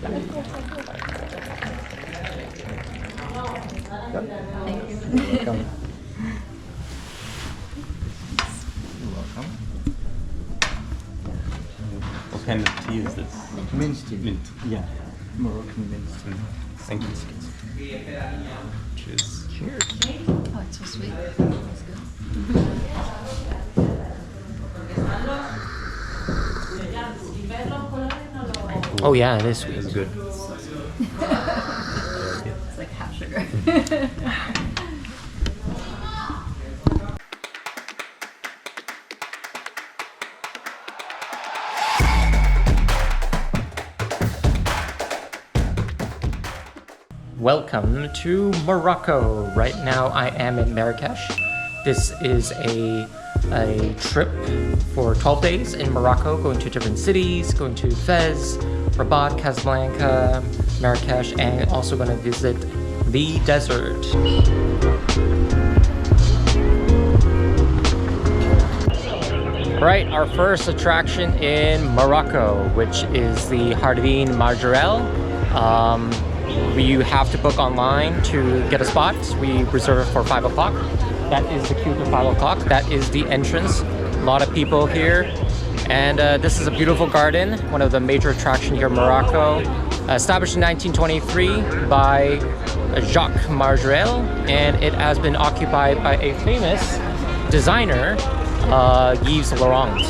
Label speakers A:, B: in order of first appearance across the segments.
A: Thank you.
B: Welcome. Welcome.
C: What kind of tea is this?
B: Mint tea.
C: Mint.
B: Yeah. Moroccan mint.
C: Thank you. Cheers.
B: Cheers.
A: Oh, it's so sweet. That's good.
D: Oh yeah, it is sweet.
C: It's good.
A: It's like half sugar.
D: Welcome to Morocco. Right now I am in Marrakech. This is a trip for 12 days in Morocco, going to different cities, going to Fez, Rabat, Casablanca, Marrakech, and also going to visit the desert. Right, our first attraction in Morocco, which is the Jardin Majorelle. You have to book online to get a spot. We reserve it for 5 o'clock. That is the queue for 5 o'clock. That is the entrance. A lot of people here. And this is a beautiful garden, one of the major attractions here in Morocco. Established in 1923 by Jacques Majorelle, and it has been occupied by a famous designer, Yves Laurent,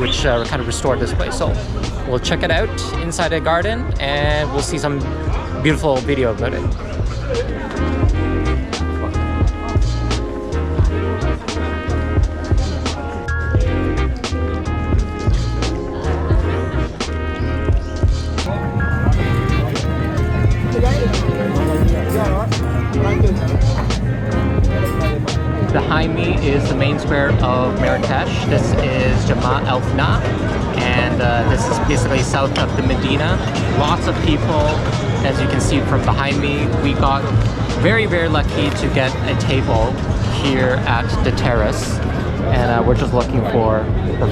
D: which kind of restored this place. So we'll check it out inside the garden, and we'll see some beautiful video about it. Behind me is the main square of Marrakech. This is Jama El Fna, and this is basically south of the Medina. Lots of people, as you can see from behind me. We got very, very lucky to get a table here at the terrace, and we're just looking for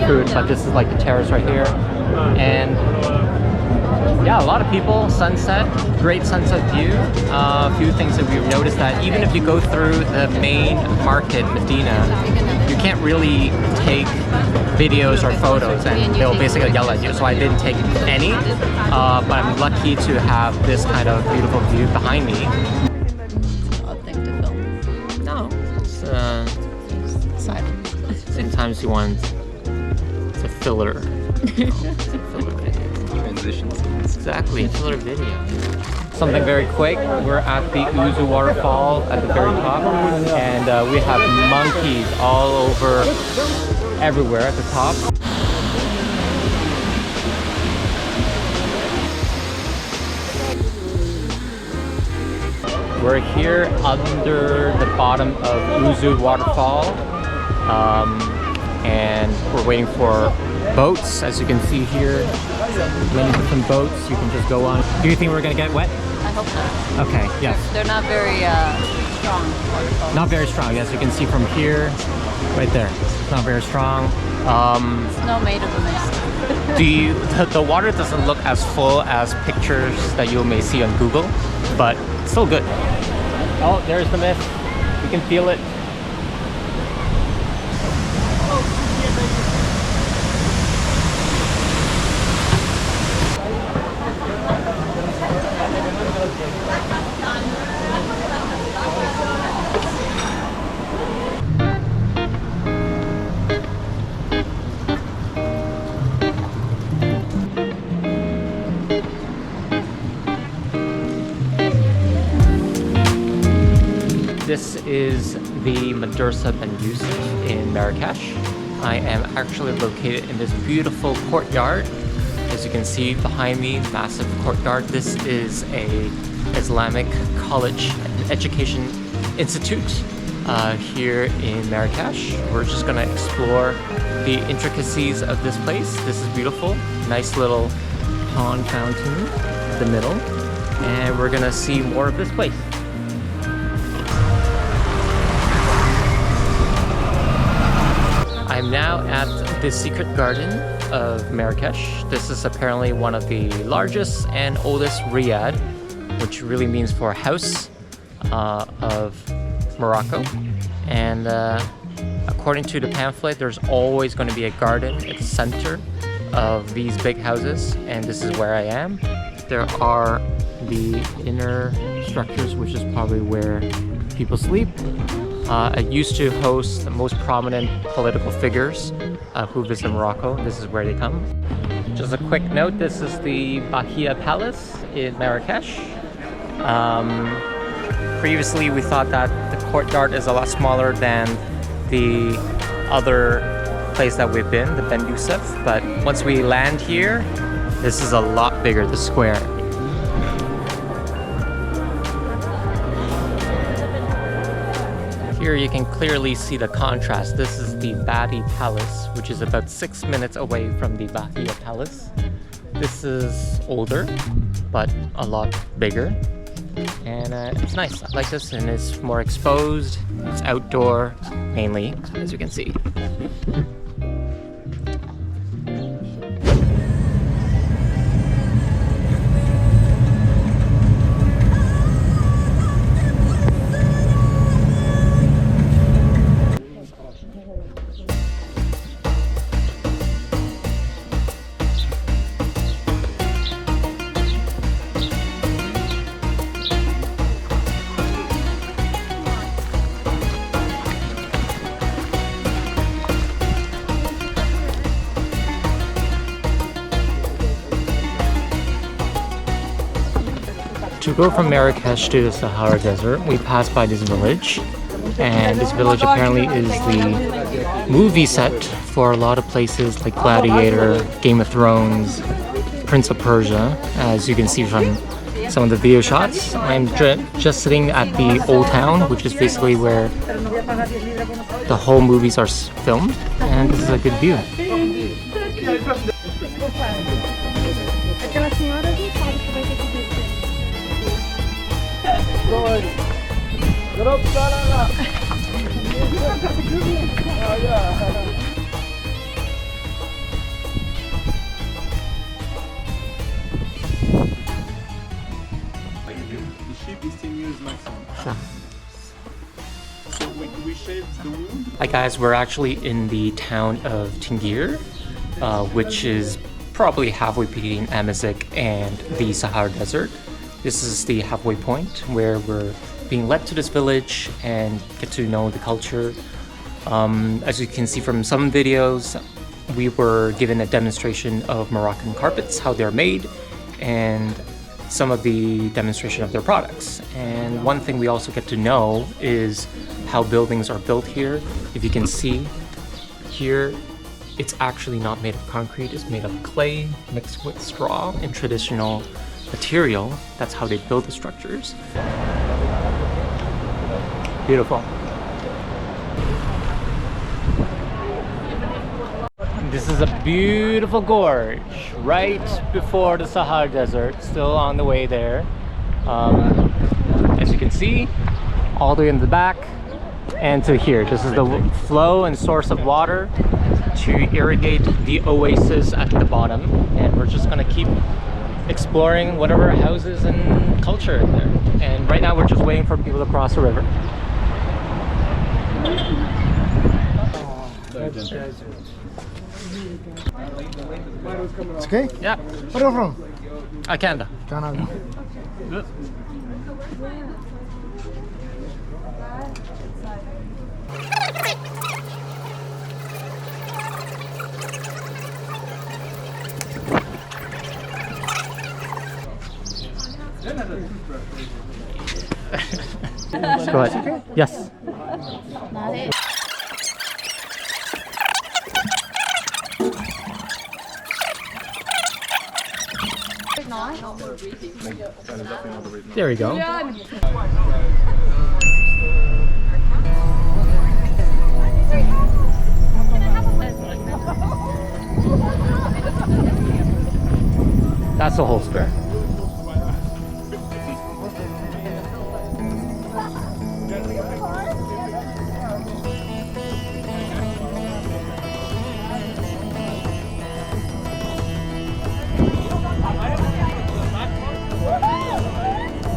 D: food, but this is like the terrace right here. And yeah, a lot of people, sunset, great sunset view. A few things that we've noticed that even if you go through the main market, Medina, you can't really take videos or photos, and they'll basically yell at you. So I didn't take any, but I'm lucky to have this kind of beautiful view behind me.
A: It's an odd thing to film.
D: No, it's
A: Silent.
D: sometimes you want it's a filler. It's a filler video.
C: Transitions.
D: Exactly, filler video. Something very quick. We're at the Ouzoud Waterfall at the very top, and we have monkeys all over, everywhere at the top. We're here under the bottom of Ouzoud Waterfall, and we're waiting for boats, as you can see here. Many different boats you can just go on. Do you think we're gonna get wet?
A: I hope so.
D: Okay, yes.
A: They're not very strong waterfalls.
D: Not very strong, as you can see from here, right there. It's not very strong.
A: Snow made of the mist.
D: The water doesn't look as full as pictures that you may see on Google, but it's still good. Oh, there's the mist. You can feel it. This is the Madrasa Ben Youssef in Marrakech. I am actually located in this beautiful courtyard. As you can see behind me, massive courtyard. This is a Islamic college education institute here in Marrakech. We're just gonna explore the intricacies of this place. This is beautiful. Nice little pond fountain in the middle. And we're gonna see more of this place. I'm now at the secret garden of Marrakech. This is apparently one of the largest and oldest riad, which really means for house of Morocco. And according to the pamphlet, there's always going to be a garden at the center of these big houses, and this is where I am. There are the inner structures, which is probably where people sleep. It used to host the most prominent political figures who visit Morocco. This is where they come. Just a quick note, this is the Bahia Palace in Marrakech. Previously we thought that the courtyard is a lot smaller than the other place that we've been, the Ben Youssef, but once we land here, this is a lot bigger, the square. Here you can clearly see the contrast. This is the Badi Palace, which is about 6 minutes away from the Bahia Palace. This is older, but a lot bigger. And it's nice. I like this, and it's more exposed. It's outdoor, mainly, as you can see. To go from Marrakech to the Sahara Desert, we pass by this village, and this village apparently is the movie set for a lot of places like Gladiator, Game of Thrones, Prince of Persia, as you can see from some of the video shots. I'm just sitting at the Old Town, which is basically where the whole movies are filmed, and this is a good view. Hi guys, we're actually in the town of Tangier, which is probably halfway between Amazigh and the Sahara Desert. This is the halfway point where we're being led to this village and get to know the culture. As you can see from some videos, we were given a demonstration of Moroccan carpets, how they're made, and some of the demonstration of their products. And one thing we also get to know is how buildings are built here. If you can see here, it's actually not made of concrete, it's made of clay mixed with straw and traditional material. That's how they build the structures. Beautiful. This is a beautiful gorge right before the Sahara Desert, still on the way there. As you can see, all the way in the back and to here. This is the flow and source of water to irrigate the oasis at the bottom, and we're just gonna keep exploring whatever houses and culture in there. And right now we're just waiting for people to cross the river.
E: It's okay?
D: Yeah.
E: Where are you from?
D: Canada.
E: Canada.
D: Good. Go ahead. Yes. There we go. That's the whole square.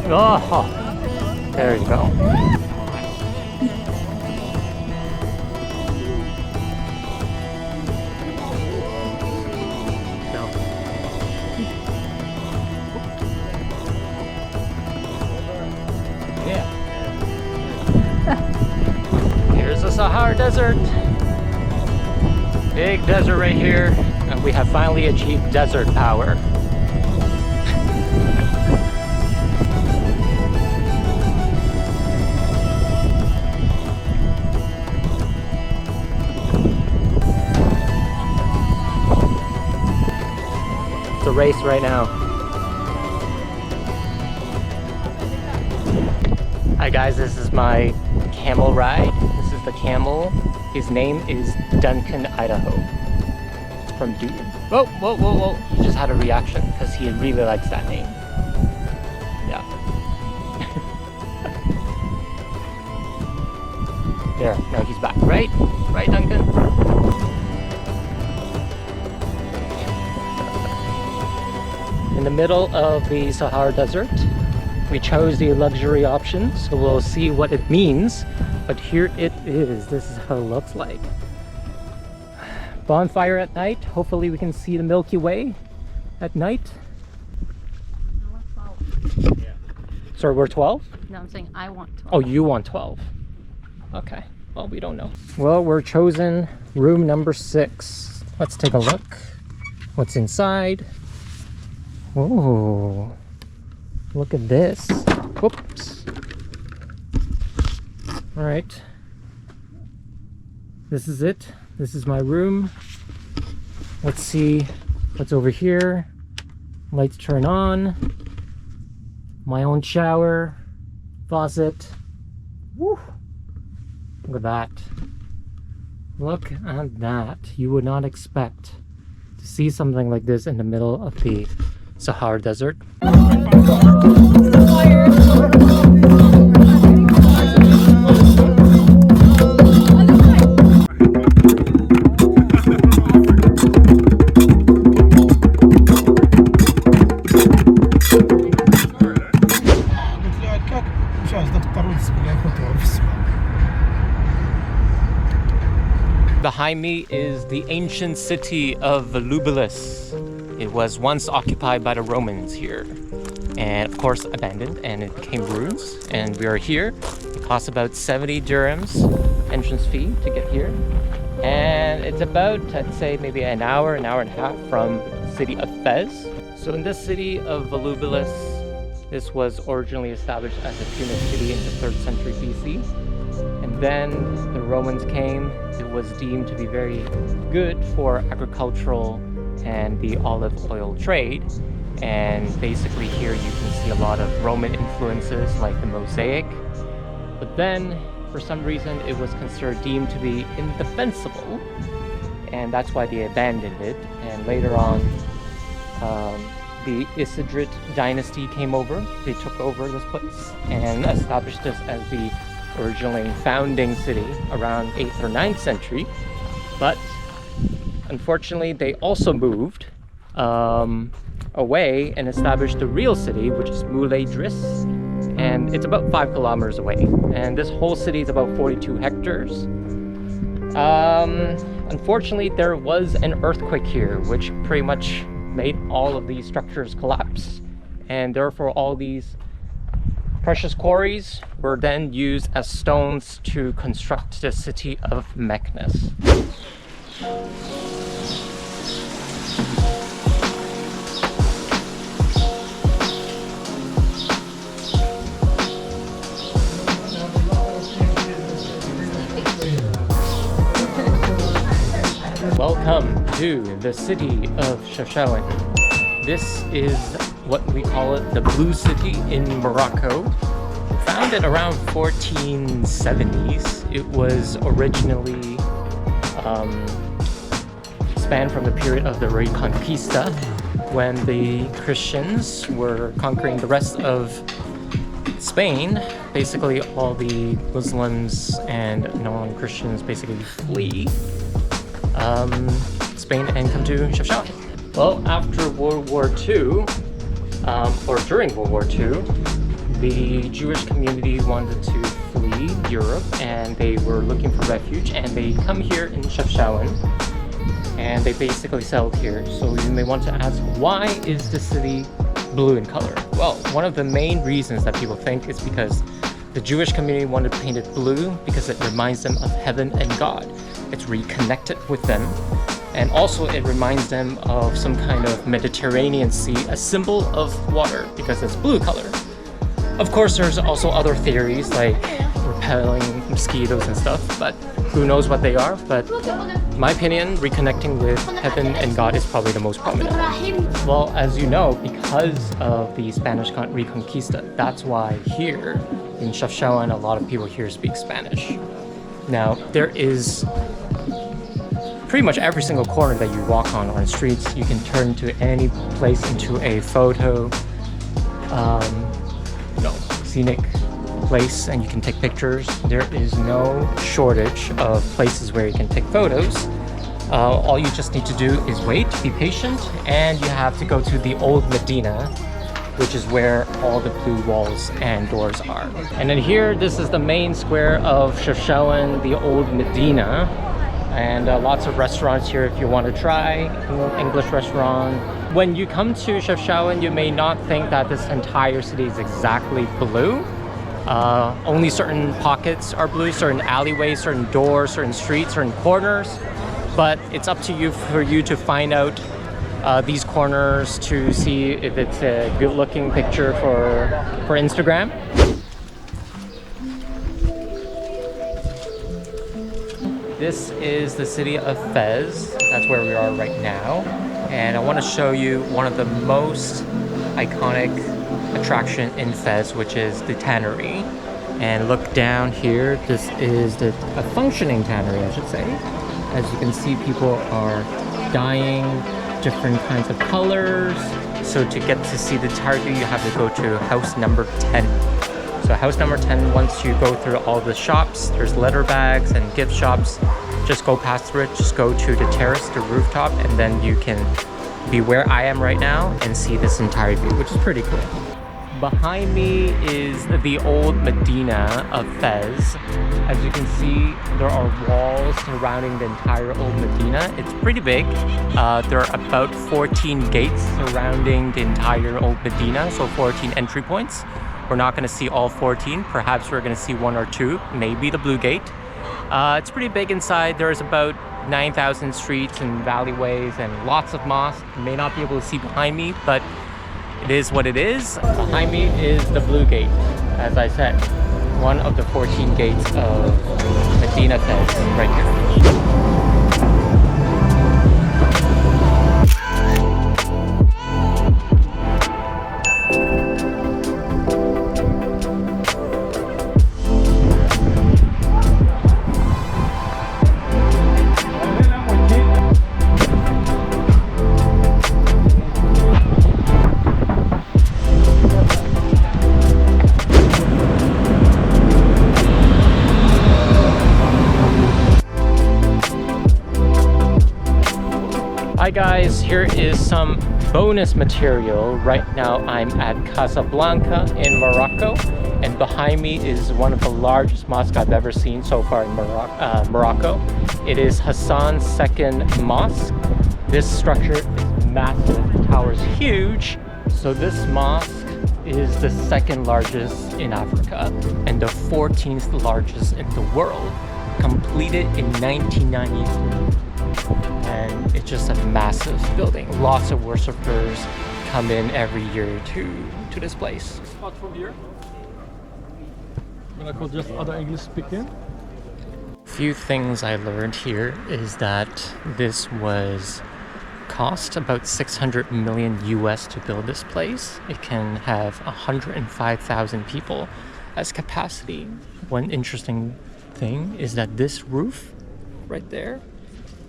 D: Oh, there you go. Here's the Sahara Desert. Big desert right here, and we have finally achieved desert power. It's a race right now. Hi guys, this is my camel ride. This is the camel. His name is Duncan, Idaho. From Duke. Whoa, whoa, whoa, whoa. He just had a reaction because he really likes that name. Yeah. There, now he's back. Right? Right, Duncan? In the middle of the Sahara Desert, we chose the luxury option, so we'll see what it means. But here it is. This is how it looks like. Bonfire at night. Hopefully we can see the Milky Way at night.
A: I want 12.
D: Yeah. Sorry, we're 12?
A: No, I'm saying I want 12.
D: Oh, you want 12. Okay. Well, we don't know. Well, we're chosen room number 6. Let's take a look. What's inside? Oh, look at this. Whoops. All right. This is it. This is my room. Let's see what's over here. Lights turn on. My own shower. Faucet. Woo! Look at that. Look at that. You would not expect to see something like this in the middle of the Sahara Desert. Behind me is the ancient city of Volubilis. It was once occupied by the Romans here, and of course abandoned, and it became ruins. And we are here. It costs about 70 dirhams entrance fee to get here, and it's about, I'd say, maybe an hour and a half from the city of Fez. So in this city of Volubilis, this was originally established as a Punic city in the 3rd century BC. And then the Romans came. It was deemed to be very good for agricultural and the olive oil trade. And basically here you can see a lot of Roman influences like the mosaic. But then for some reason it was considered deemed to be indefensible, and that's why they abandoned it. And later on the Isidrid dynasty came over. They took over this place and established this as the originally founding city around 8th or 9th century. But unfortunately they also moved away and established the real city, which is Moulay Driss, and it's about 5 kilometers away. And this whole city is about 42 hectares. Unfortunately there was an earthquake here which pretty much made all of these structures collapse, and therefore all these precious quarries were then used as stones to construct the city of Meknes. Welcome to the city of Chefchaouen. This is what we call it, the Blue City in Morocco. Founded around 1470s. It was originally spanned from the period of the Reconquista, when the Christians were conquering the rest of Spain. Basically all the Muslims and non-Christians basically flee Spain and come to Chefchaouen. Well, after World War II, or during World War II, The Jewish community wanted to flee Europe and they were looking for refuge, and they come here in Chefchaouen and they basically settled here. So you may want to ask, why is the city blue in color? Well, one of the main reasons that people think is because the Jewish community wanted to paint it blue because it reminds them of heaven and God. It's reconnected with them, and also it reminds them of some kind of Mediterranean Sea, a symbol of water because it's blue color. Of course, there's also other theories like repelling mosquitoes and stuff, but who knows what they are. But in my opinion, reconnecting with heaven and God is probably the most prominent. Well, as you know, because of the Spanish Reconquista, that's why here in Chefchaouen, a lot of people here speak Spanish. Now, there is pretty much every single corner that you walk on streets, you can turn to any place into a photo, scenic place, and you can take pictures. There is no shortage of places where you can take photos. All you just need to do is wait, be patient, and you have to go to the Old Medina, which is where all the blue walls and doors are. And then here, this is the main square of Chefchaouen, the Old Medina. And lots of restaurants here if you want to try, English restaurant. When you come to Chefchaouen, you may not think that this entire city is exactly blue. Only certain pockets are blue, certain alleyways, certain doors, certain streets, certain corners. But it's up to you for you to find out these corners to see if it's a good-looking picture for Instagram. This is the city of Fez. That's where we are right now. And I want to show you one of the most iconic attraction in Fez, which is the tannery. And look down here, this is a functioning tannery, I should say. As you can see, people are dyeing different kinds of colors. So to get to see the entirety, you have to go to house number 10. So house number 10, once you go through all the shops, there's letter bags and gift shops. Just go past through it, just go to the terrace, the rooftop, and then you can be where I am right now and see this entire view, which is pretty cool. Behind me is the Old Medina of Fez. As you can see, there are walls surrounding the entire Old Medina. It's pretty big. There are about 14 gates surrounding the entire Old Medina, so 14 entry points. We're not going to see all 14. Perhaps we're going to see one or two, maybe the Blue Gate. It's pretty big inside. There's about 9,000 streets and alleyways and lots of mosques. You may not be able to see behind me, but it is what it is. Behind me is the Blue Gate, as I said. One of the 14 gates of Medina Fez right here. Hi guys, here is some bonus material. Right now I'm at Casablanca in Morocco, and behind me is one of the largest mosques I've ever seen so far in Morocco. It is Hassan II Mosque. This structure is massive, the tower is huge. So this mosque is the second largest in Africa and the 14th largest in the world, completed in 1993. And it's just a massive building. Lots of worshippers come in every year to this place.
F: Spot from here. When I call just other English speaking.
D: Few things I learned here is that this was cost about 600 million US to build this place. It can have 105,000 people as capacity. One interesting thing is that this roof right there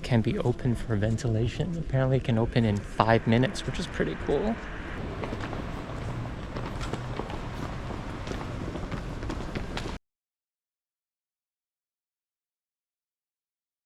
D: can be open for ventilation. Apparently it can open in 5 minutes, which is pretty cool.